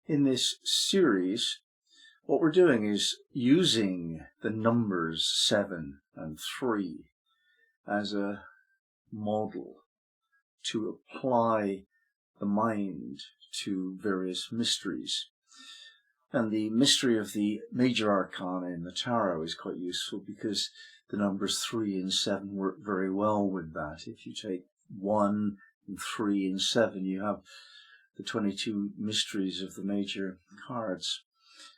In this series, what we're doing is using the numbers 7 and 3 as a model to apply the mind to various mysteries. And the mystery of the major arcana in the tarot is quite useful because the numbers 3 and 7 work very well with that. If you take 1 and 3 and 7, you have the 22 mysteries of the major cards.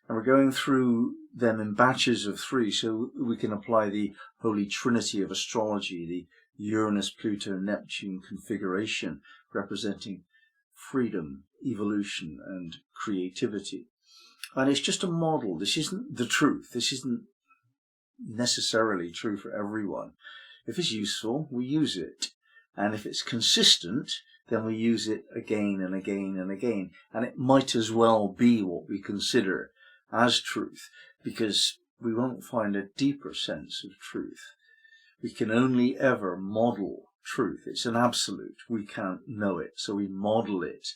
And we're going through them in batches of 3, so we can apply the Holy Trinity of Astrology, the Uranus, Pluto and Neptune configuration, representing freedom, evolution and creativity. And it's just a model. This isn't the truth. This isn't necessarily true for everyone. If it's useful, we use it. And if it's consistent, then we use it again and again and again. And it might as well be what we consider as truth, because we won't find a deeper sense of truth. We can only ever model truth. It's an absolute. We can't know it, so we model it.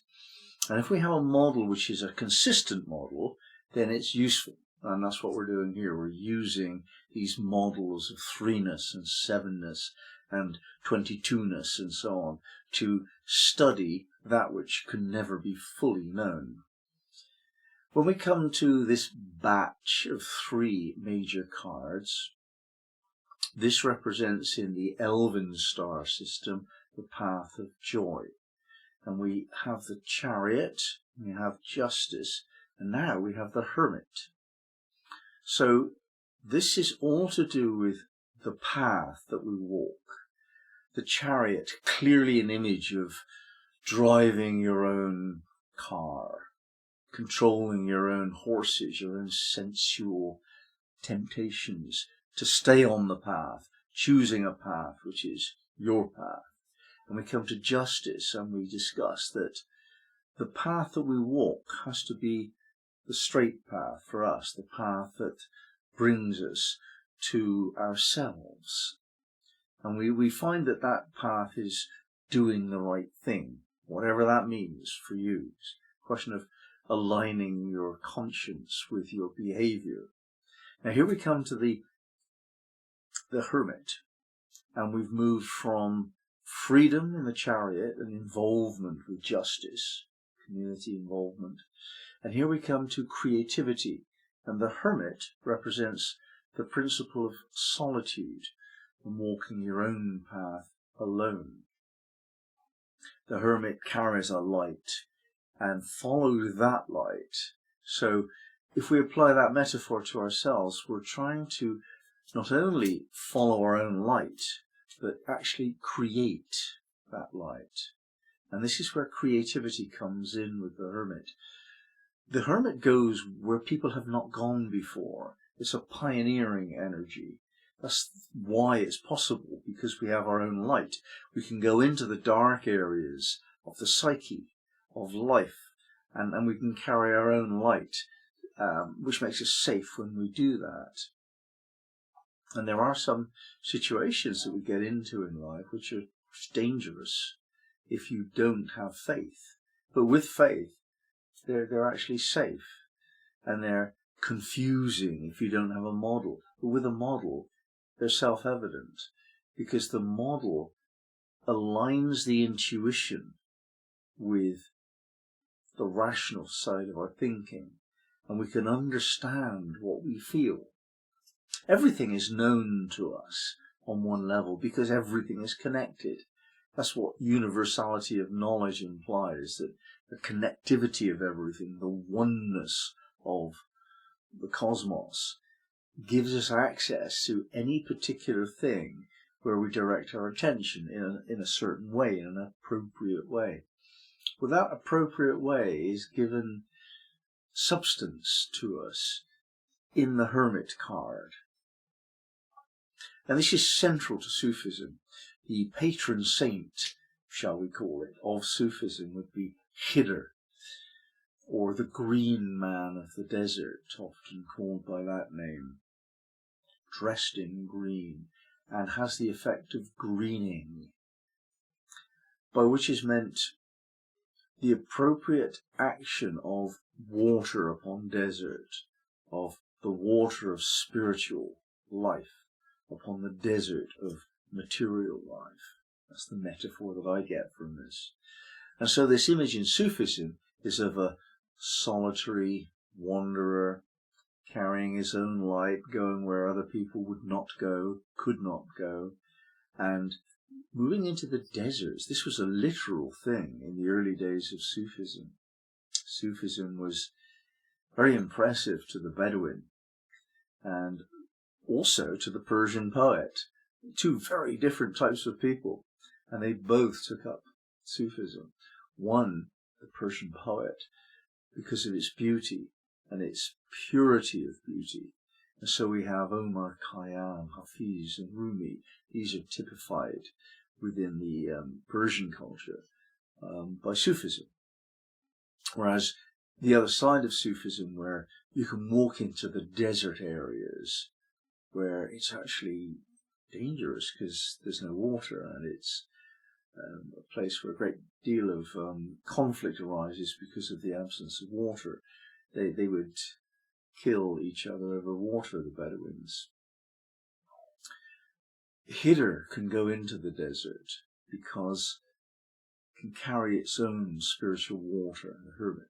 And if we have a model which is a consistent model, then it's useful. And that's what we're doing here. We're using these models of 3-ness and 7-ness and 22-ness and so on to study that which can never be fully known. When we come to this batch of 3 major cards, this represents in the Elven Star system the path of joy. And we have the Chariot, we have Justice, and now we have the Hermit. So this is all to do with the path that we walk. The Chariot, clearly an image of driving your own car, controlling your own horses, your own sensual temptations to stay on the path, choosing a path which is your path. And we come to Justice and we discuss that the path that we walk has to be the straight path for us, the path that brings us to ourselves. And we find that that path is doing the right thing, whatever that means for you. It's a question of aligning your conscience with your behavior. Now here we come to the Hermit, and we've moved from freedom in the Chariot and involvement with justice, community involvement. And here we come to creativity, and the Hermit represents the principle of solitude and walking your own path alone. The Hermit carries a light and follows that light. So if we apply that metaphor to ourselves, we're trying to not only follow our own light, but actually create that light. And this is where creativity comes in with the Hermit. The Hermit goes where people have not gone before. It's a pioneering energy. That's why it's possible, because we have our own light. We can go into the dark areas of the psyche, of life, and we can carry our own light, which makes us safe when we do that. And there are some situations that we get into in life which are dangerous if you don't have faith. But with faith, they're actually safe, and they're confusing if you don't have a model. But with a model, they're self-evident, because the model aligns the intuition with the rational side of our thinking, and we can understand what we feel. Everything is known to us on one level because everything is connected. That's what universality of knowledge implies, that the connectivity of everything, the oneness of the cosmos, gives us access to any particular thing where we direct our attention in a certain way, in an appropriate way. Well, that appropriate way is given substance to us in the Hermit card. And this is central to Sufism. The patron saint, shall we call it, of Sufism would be Khidr, or the green man of the desert, often called by that name, dressed in green, and has the effect of greening, by which is meant the appropriate action of water upon desert, of the water of spiritual life upon the desert of material life. That's the metaphor that I get from this. And so this image in Sufism is of a solitary wanderer carrying his own light, going where other people would not go, could not go, and moving into the deserts. This was a literal thing in the early days of Sufism. Sufism was very impressive to the Bedouin and also to the Persian poet, two very different types of people, and they both took up Sufism. One, the Persian poet, because of its beauty and its purity of beauty. And so we have Omar Khayyam, Hafiz and Rumi. These are typified within the Persian culture by Sufism. Whereas the other side of Sufism, where you can walk into the desert areas where it's actually dangerous because there's no water, and it's a place where a great deal of conflict arises because of the absence of water. They would kill each other over water, the Bedouins. Hidr can go into the desert because it can carry its own spiritual water, the hermit.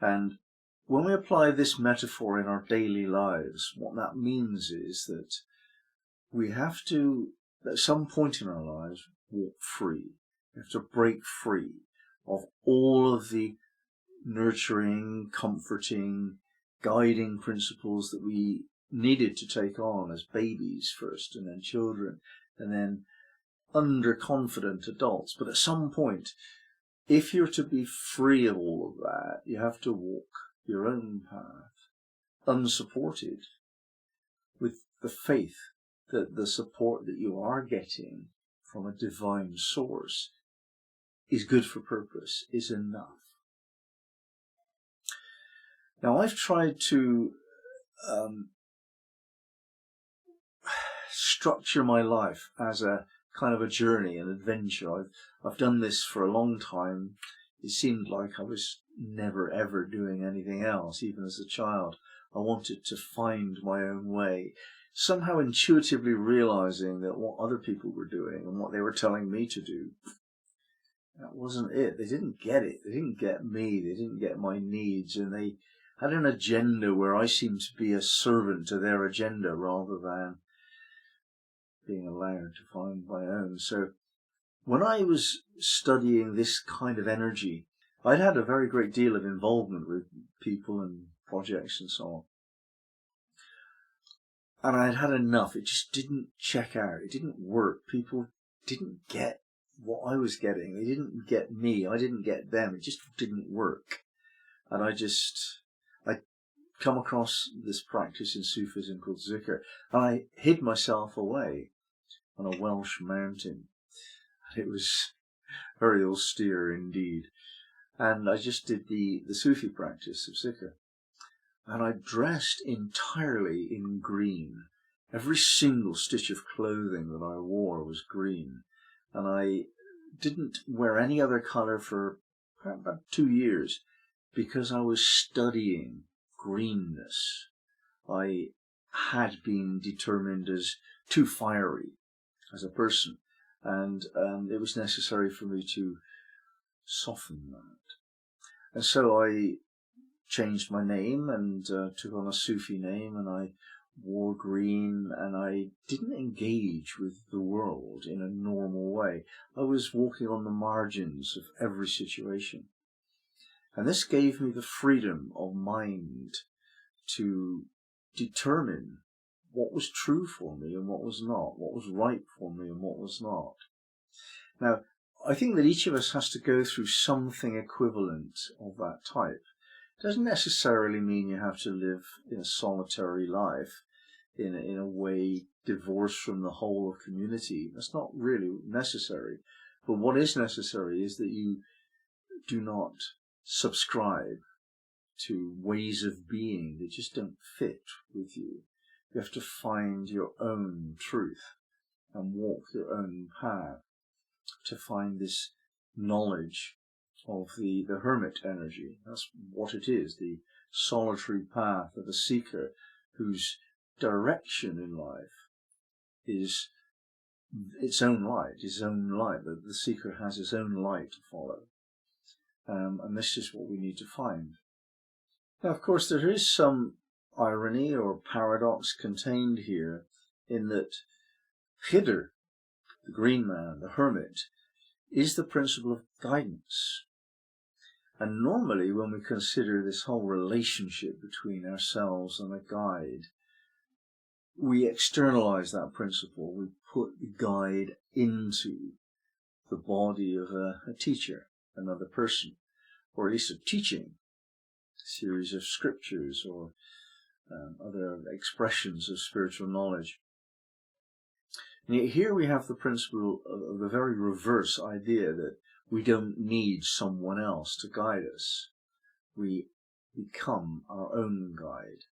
And when we apply this metaphor in our daily lives, what that means is that we have to, at some point in our lives, walk free. We have to break free of all of the nurturing, comforting, guiding principles that we needed to take on as babies first, and then children, and then underconfident adults. But at some point, if you're to be free of all of that, you have to walk your own path, unsupported, with the faith that the support that you are getting from a divine source is good for purpose, is enough. Now, I've tried to structure my life as a kind of a journey, an adventure. I've done this for a long time. It seemed like I was never ever doing anything else, even as a child. I wanted to find my own way, somehow intuitively realizing that what other people were doing and what they were telling me to do, that wasn't it. They didn't get it. They didn't get me. They didn't get my needs, and they had an agenda where I seemed to be a servant to their agenda rather than being allowed to find my own. So when I was studying this kind of energy, I'd had a very great deal of involvement with people and projects and so on. And I'd had enough. It just didn't check out. It didn't work. People didn't get what I was getting. They didn't get me. I didn't get them. It just didn't work. And I come across this practice in Sufism called zikr, and I hid myself away on a Welsh mountain. It was very austere indeed. And I just did the Sufi practice of zikr. And I dressed entirely in green. Every single stitch of clothing that I wore was green. And I didn't wear any other colour for about 2 years because I was studying greenness. I had been determined as too fiery as a person, and it was necessary for me to soften that. And so I changed my name and took on a Sufi name, and I wore green, and I didn't engage with the world in a normal way. I was walking on the margins of every situation. And this gave me the freedom of mind to determine what was true for me and what was not, what was right for me and what was not. Now, I think that each of us has to go through something equivalent of that type. It doesn't necessarily mean you have to live in a solitary life, in a way divorced from the whole of community. That's not really necessary. But what is necessary is that you do not subscribe to ways of being that just don't fit with you. You have to find your own truth and walk your own path to find this knowledge of the Hermit energy. That's what it is, the solitary path of a seeker whose direction in life is its own light, his own light. The seeker has his own light to follow. And this is what we need to find. Now, of course, there is some irony or paradox contained here in that Hidr, the green man, the hermit, is the principle of guidance. And normally when we consider this whole relationship between ourselves and a guide, we externalize that principle. We put the guide into the body of a teacher, another person, or at least a teaching, a series of scriptures or other expressions of spiritual knowledge. And yet here we have the principle of the very reverse idea that we don't need someone else to guide us. We become our own guide.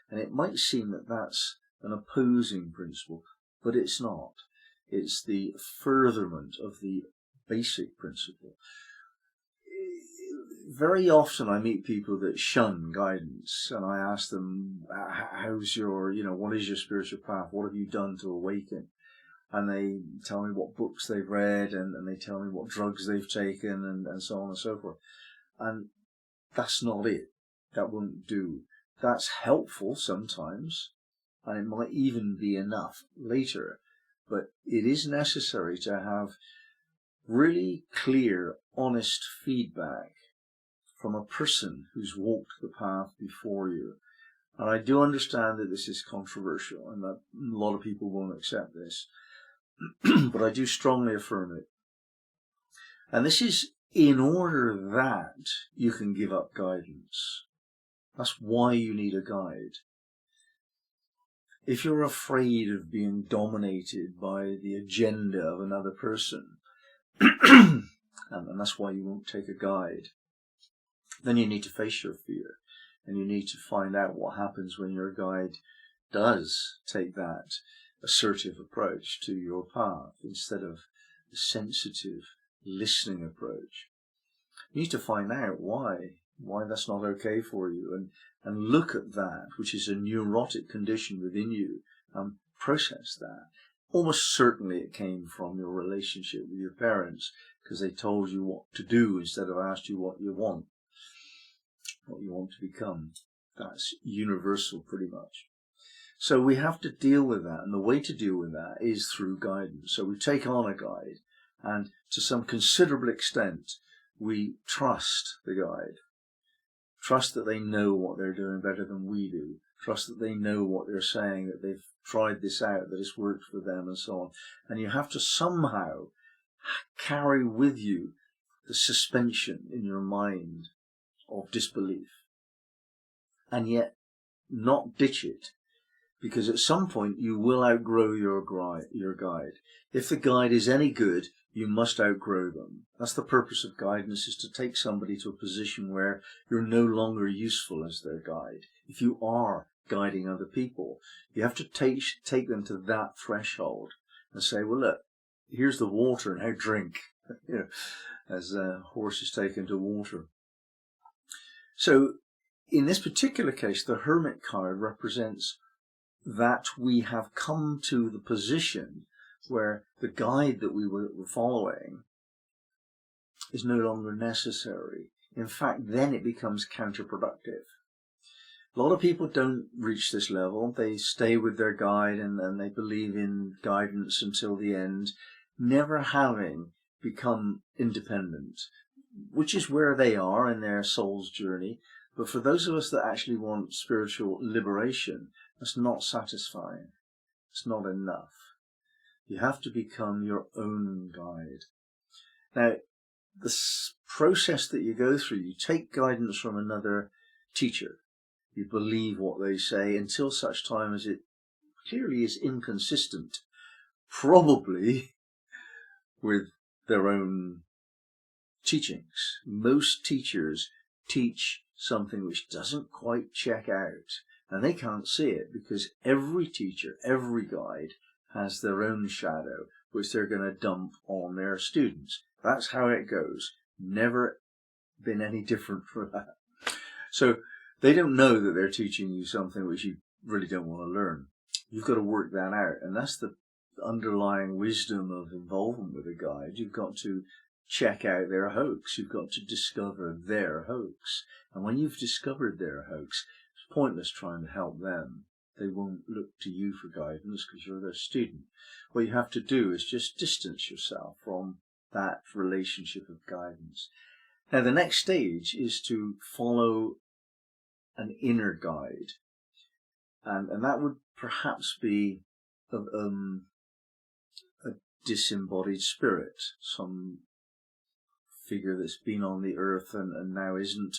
And it might seem that that's an opposing principle, but it's not. It's the furtherment of the basic principle. Very often I meet people that shun guidance, and I ask them, how's your, what is your spiritual path? What have you done to awaken? And they tell me what books they've read, and they tell me what drugs they've taken, and so on and so forth. And that's not it. That won't do. That's helpful sometimes, and it might even be enough later. But it is necessary to have really clear, honest feedback from a person who's walked the path before you. And I do understand that this is controversial and that a lot of people won't accept this. But I do strongly affirm it. And this is in order that you can give up guidance. That's why you need a guide. If you're afraid of being dominated by the agenda of another person, and that's why you won't take a guide, then you need to face your fear. And you need to find out what happens when your guide does take that assertive approach to your path instead of the sensitive listening approach. You need to find out why that's not okay for you, and look at that, which is a neurotic condition within you, and process that. Almost certainly it came from your relationship with your parents, because they told you what to do instead of asked you what you want to become. That's universal pretty much. So we have to deal with that, and the way to deal with that is through guidance. So we take on a guide, and to some considerable extent, we trust the guide. Trust that they know what they're doing better than we do. Trust that they know what they're saying, that they've tried this out, that it's worked for them, and so on. And you have to somehow carry with you the suspension in your mind of disbelief, and yet not ditch it. Because at some point you will outgrow your guide. If the guide is any good, you must outgrow them. That's the purpose of guidance, is to take somebody to a position where you're no longer useful as their guide. If you are guiding other people, you have to take them to that threshold and say, well, look, here's the water, now drink. As a horse is taken to water. So in this particular case, the Hermit card represents that we have come to the position where the guide that we were following is no longer necessary. In fact, then it becomes counterproductive. A lot of people don't reach this level. They stay with their guide and they believe in guidance until the end, never having become independent, which is where they are in their soul's journey. But for those of us that actually want spiritual liberation, that's not satisfying. It's not enough. You have to become your own guide. Now, the process that you go through, you take guidance from another teacher. You believe what they say until such time as it clearly is inconsistent, probably with their own teachings. Most teachers teach something which doesn't quite check out, and they can't see it because every teacher, every guide has their own shadow which they're going to dump on their students. That's how it goes. Never been any different for that. So they don't know that they're teaching you something which you really don't want to learn. You've got to work that out, and that's the underlying wisdom of involvement with a guide. You've got to check out their hoax. You've got to discover their hoax. And when you've discovered their hoax, it's pointless trying to help them. They won't look to you for guidance because you're their student. What you have to do is just distance yourself from that relationship of guidance. Now, the next stage is to follow an inner guide. And that would perhaps be a disembodied spirit, some figure that's been on the earth and now isn't,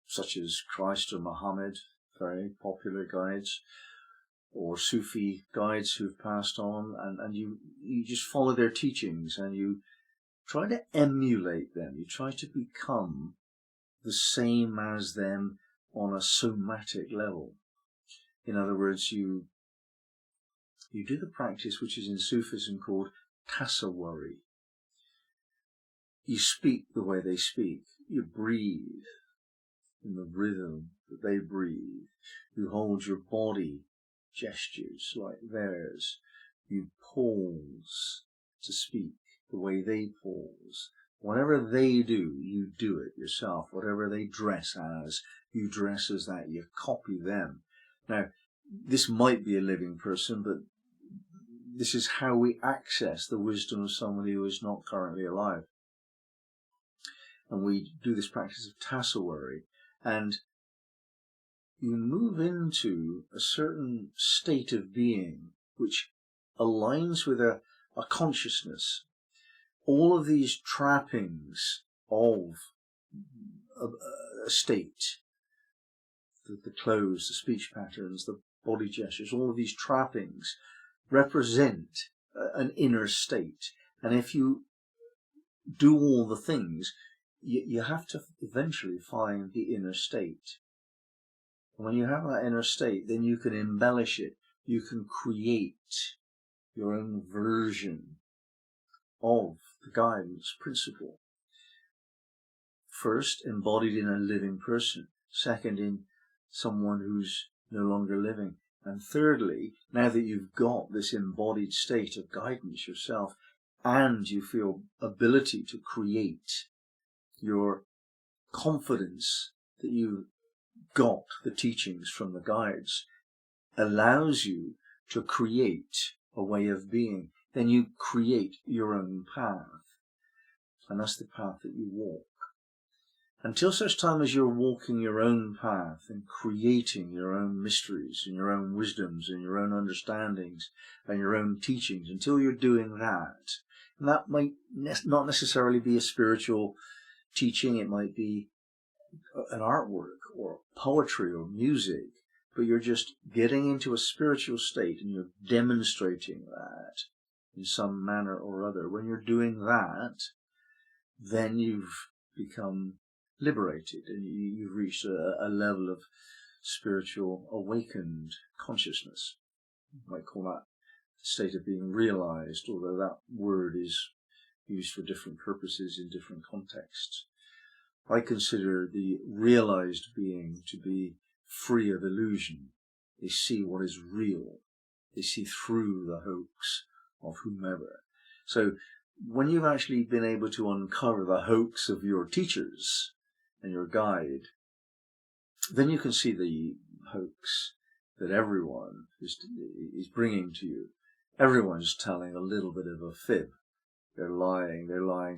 such as Christ or Muhammad, very popular guides, or Sufi guides who've passed on, and you just follow their teachings and you try to emulate them. You try to become the same as them on a somatic level. In other words, you do the practice which is in Sufism called tasawwuri. You speak the way they speak. You breathe in the rhythm that they breathe. You hold your body gestures like theirs. You pause to speak the way they pause. Whatever they do, you do it yourself. Whatever they dress as, you dress as that. You copy them. Now, this might be a living person, but this is how we access the wisdom of somebody who is not currently alive. And we do this practice of tasawwuri, and you move into a certain state of being which aligns with a consciousness. All of these trappings of a state, the clothes, the speech patterns, the body gestures, all of these trappings represent an inner state. And if you do all the things, you have to eventually find the inner state. And when you have that inner state, then you can embellish it. You can create your own version of the guidance principle. First, embodied in a living person. Second, in someone who's no longer living. And thirdly, now that you've got this embodied state of guidance yourself, and you feel ability to create, your confidence that you got the teachings from the guides allows you to create a way of being. Then you create your own path. And that's the path that you walk. Until such time as you're walking your own path and creating your own mysteries and your own wisdoms and your own understandings and your own teachings, until you're doing that, and that might not necessarily be a spiritual teaching, it might be an artwork or poetry or music, but you're just getting into a spiritual state and you're demonstrating that in some manner or other. When you're doing that, then you've become liberated and you've reached a level of spiritual awakened consciousness. You might call that the state of being realized, although that word is used for different purposes in different contexts. I consider the realized being to be free of illusion. They see what is real. They see through the hoax of whomever. So when you've actually been able to uncover the hoax of your teachers and your guide, then you can see the hoax that everyone is bringing to you. Everyone's telling a little bit of a fib. They're lying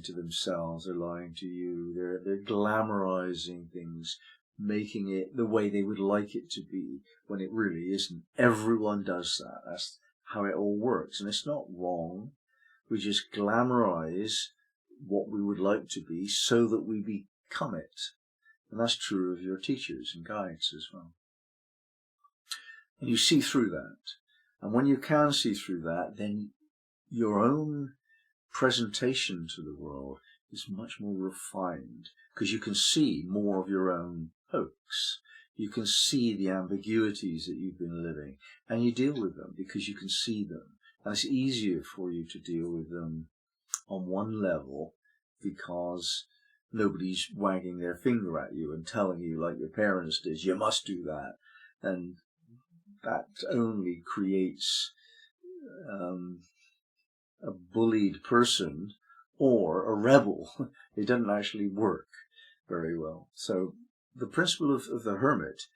to themselves, they're lying to you, they're glamorizing things, making it the way they would like it to be when it really isn't. Everyone does that. That's how it all works. And it's not wrong. We just glamorize what we would like to be so that we become it. And that's true of your teachers and guides as well. And you see through that. And when you can see through that, then your own presentation to the world is much more refined, because you can see more of your own hoax. You can see the ambiguities that you've been living, and you deal with them because you can see them. And it's easier for you to deal with them on one level because nobody's wagging their finger at you and telling you, like your parents did, you must do that. And that only creates a bullied person or a rebel. It doesn't actually work very well. So the principle of the hermit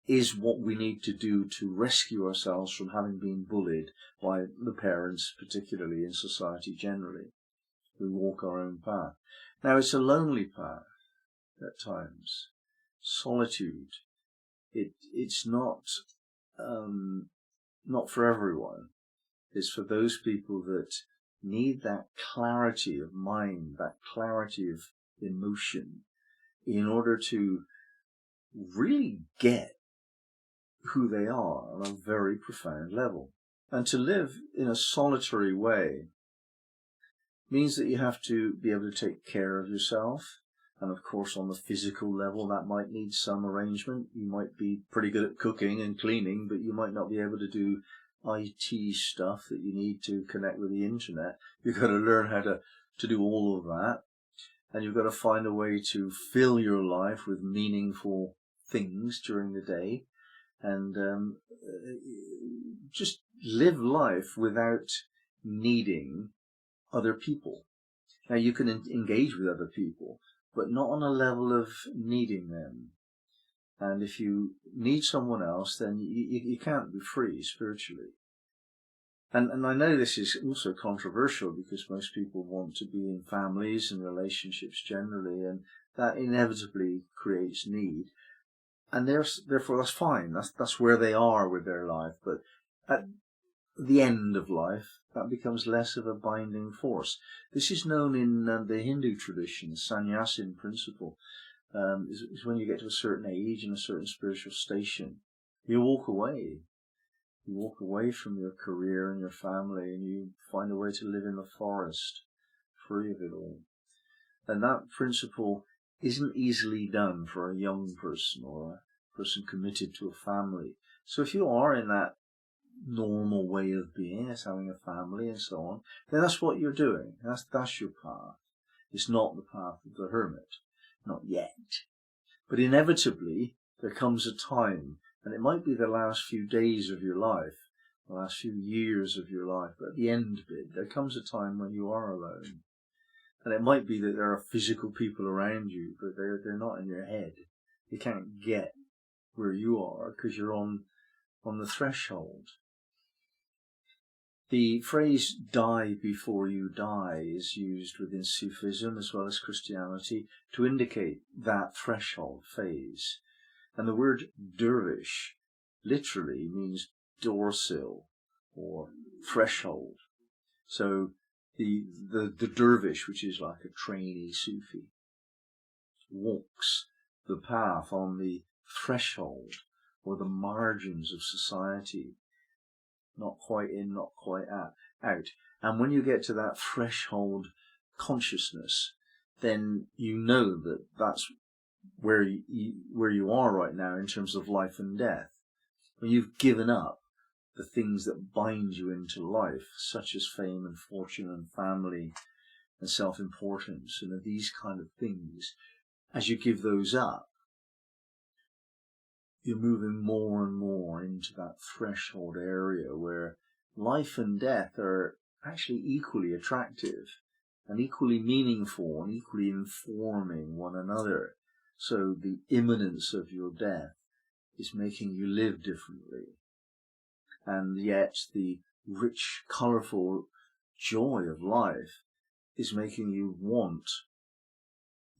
is what we need to do to rescue ourselves from having been bullied by the parents, particularly in society generally. We walk our own path. Now, it's a lonely path at times. Solitude. It's not for everyone. It's for those people that need that clarity of mind, that clarity of emotion, in order to really get who they are on a very profound level. And to live in a solitary way means that you have to be able to take care of yourself. And of course, on the physical level, that might need some arrangement. You might be pretty good at cooking and cleaning, but you might not be able to do IT stuff that you need to connect with the internet. You've got to learn how to do all of that. And you've got to find a way to fill your life with meaningful things during the day. And just live life without needing other people. Now, you can engage with other people, but not on a level of needing them. And if you need someone else, then you can't be free spiritually. And I know this is also controversial because most people want to be in families and relationships generally, and that inevitably creates need. And therefore that's fine. That's where they are with their life. But at the end of life, that becomes less of a binding force. This is known in the Hindu tradition, the sannyasin principle. Is when you get to a certain age and a certain spiritual station, you walk away. You walk away from your career and your family, and you find a way to live in the forest, free of it all. And that principle isn't easily done for a young person or a person committed to a family. So if you are in that normal way of being, as having a family and so on, then that's what you're doing. That's your path. It's not the path of the hermit. Not yet. But inevitably, there comes a time, and it might be the last few days of your life, the last few years of your life, but at the end bit, there comes a time when you are alone. And it might be that there are physical people around you, but they're not in your head. You can't get where you are because you're on the threshold. The phrase "die before you die" is used within Sufism as well as Christianity to indicate that threshold phase. And the word dervish literally means doorsill or threshold. So the dervish, which is like a trainee Sufi, walks the path on the threshold or the margins of society. Not quite in, not quite out. And when you get to that threshold consciousness, then you know that that's where you are right now in terms of life and death. When you've given up the things that bind you into life, such as fame and fortune and family and self-importance and these kind of things, as you give those up, you're moving more and more into that threshold area where life and death are actually equally attractive and equally meaningful and equally informing one another. So the imminence of your death is making you live differently. And yet the rich, colourful joy of life is making you want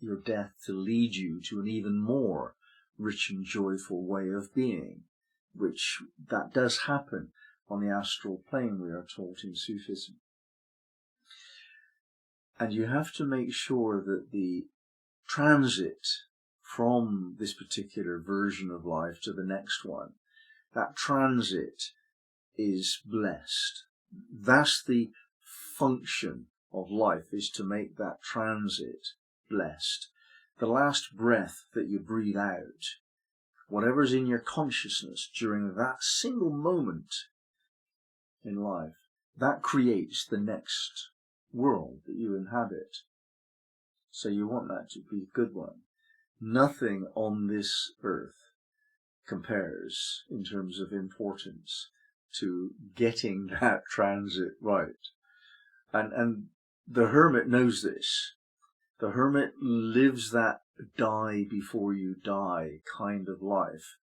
your death to lead you to an even more rich and joyful way of being, which that does happen on the astral plane, we are taught in Sufism. And you have to make sure that the transit from this particular version of life to the next one, that transit is blessed. That's the function of life, is to make that transit blessed. The last breath that you breathe out, whatever's in your consciousness during that single moment in life, that creates the next world that you inhabit. So you want that to be a good one. Nothing on this earth compares in terms of importance to getting that transit right. And the Hermit knows this. The Hermit lives that die before you die kind of life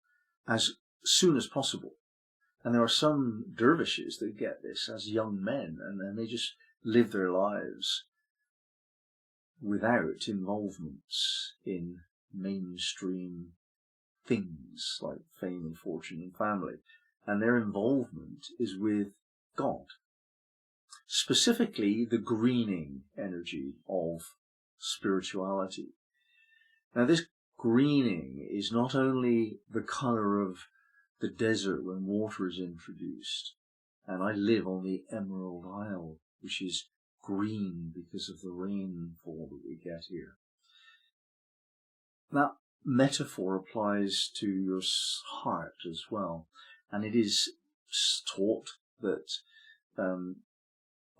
as soon as possible. And there are some dervishes that get this as young men, and then they just live their lives without involvements in mainstream things like fame and fortune and family. And their involvement is with God. Specifically, the greening energy of spirituality. Now, this greening is not only the colour of the desert when water is introduced, and I live on the Emerald Isle, which is green because of the rainfall that we get here. That metaphor applies to your heart as well, and it is taught that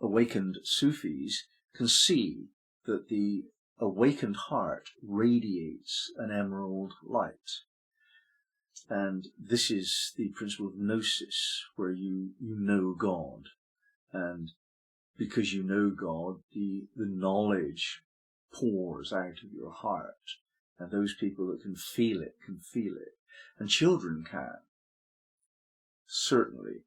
awakened Sufis can see that the awakened heart radiates an emerald light. And this is the principle of gnosis, where you know God. And because you know God, the knowledge pours out of your heart. And those people that can feel it can feel it. And children can. Certainly.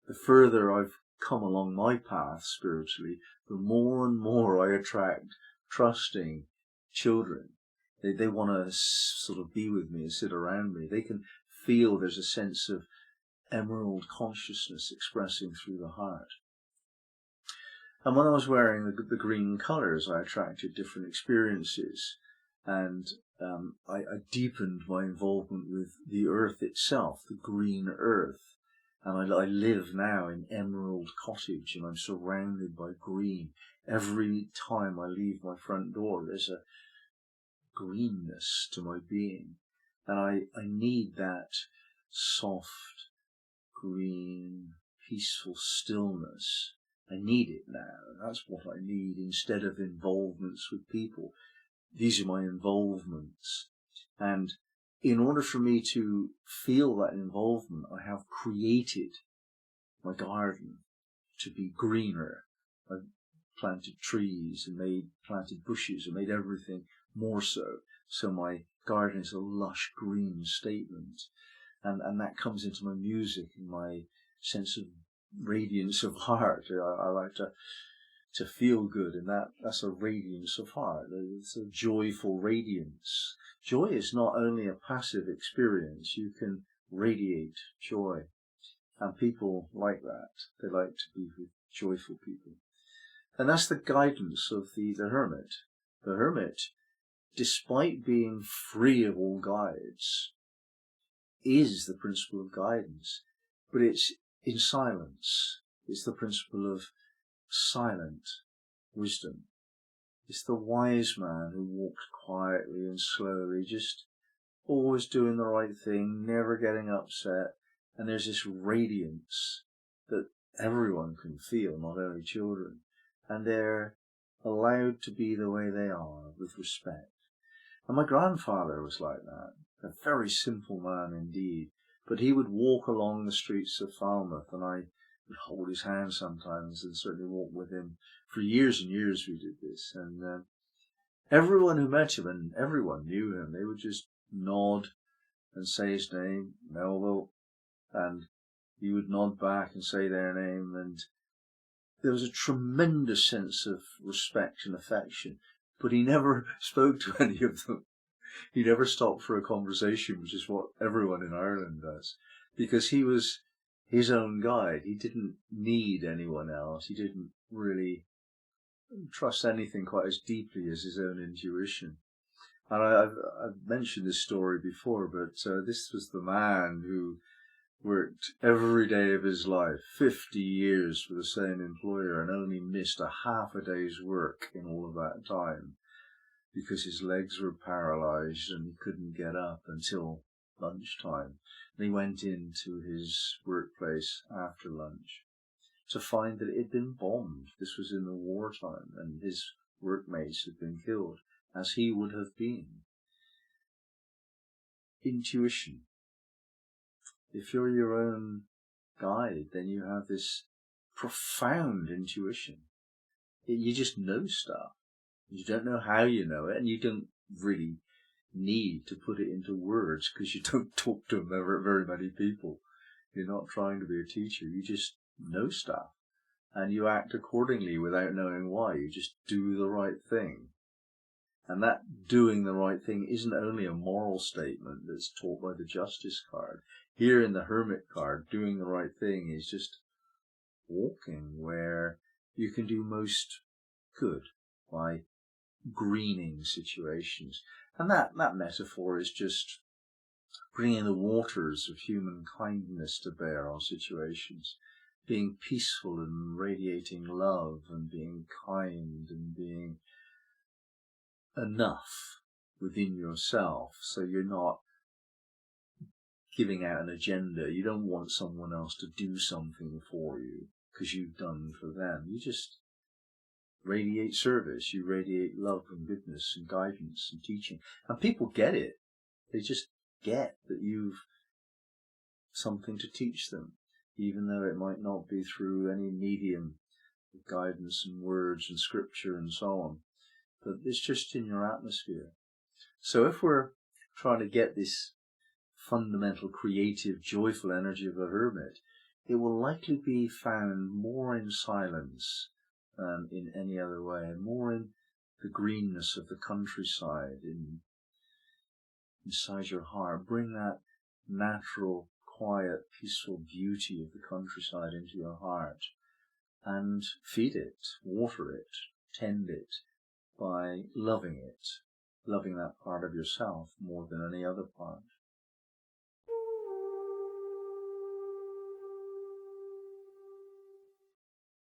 The further I've come along my path spiritually, the more and more I attract trusting children. They want to sort of be with me and sit around me. They can feel there's a sense of emerald consciousness expressing through the heart. And when I was wearing the green colours, I attracted different experiences. And I deepened my involvement with the earth itself, the green earth. And I live now in Emerald Cottage, and I'm surrounded by green. Every time I leave my front door, there's a greenness to my being. And I need that soft, green, peaceful stillness. I need it now. That's what I need instead of involvements with people. These are my involvements. And in order for me to feel that involvement, I have created my garden to be greener. I've planted trees and planted bushes and made everything more so. So my garden is a lush green statement. And that comes into my music and my sense of radiance of heart. I like to feel good, and that's a radiance of heart. It's a joyful radiance. Joy is not only a passive experience. You can radiate joy. And people like that. They like to be with joyful people. And that's the guidance of the Hermit. The Hermit, despite being free of all guides, is the principle of guidance. But it's in silence. It's the principle of silent wisdom. It's the wise man who walks quietly and slowly, just always doing the right thing, never getting upset. And there's this radiance that everyone can feel, not only children. And they're allowed to be the way they are with respect. And my grandfather was like that, a very simple man indeed. But he would walk along the streets of Falmouth, and I would hold his hand sometimes and certainly walk with him. For years and years we did this. And everyone who met him, and everyone knew him, they would just nod and say his name, Melville, and he would nod back and say their name. And there was a tremendous sense of respect and affection, but he never spoke to any of them. He never stopped for a conversation, which is what everyone in Ireland does, because he was his own guide. He didn't need anyone else. He didn't really trust anything quite as deeply as his own intuition. And I've mentioned this story before, but this was the man who worked every day of his life, 50 years for the same employer, and only missed a half a day's work in all of that time, because his legs were paralyzed and he couldn't get up until lunchtime. And he went into his workplace after lunch to find that it had been bombed. This was in the wartime, and his workmates had been killed. as he would have been. Intuition. If you're your own guide, then you have this profound intuition. You just know stuff. You don't know how you know it, and you don't really need to put it into words because you don't talk to very many people. You're not trying to be a teacher. You just know stuff, and you act accordingly without knowing why. You just do the right thing. And that doing the right thing isn't only a moral statement that's taught by the Justice card. Here in the Hermit card, doing the right thing is just walking where you can do most good by greening situations. And that metaphor is just bringing the waters of human kindness to bear on situations, being peaceful and radiating love and being kind and being enough within yourself, so you're not giving out an agenda. You don't want someone else to do something for you because you've done for them. You just radiate service. You radiate love and goodness and guidance and teaching. And people get it. They just get that you've something to teach them, even though it might not be through any medium of guidance and words and scripture and so on. But it's just in your atmosphere. So if we're trying to get this fundamental, creative, joyful energy of a hermit, it will likely be found more in silence than in any other way, and more in the greenness of the countryside, inside your heart. Bring that natural, quiet, peaceful beauty of the countryside into your heart and feed it, water it, tend it, by loving it, loving that part of yourself more than any other part.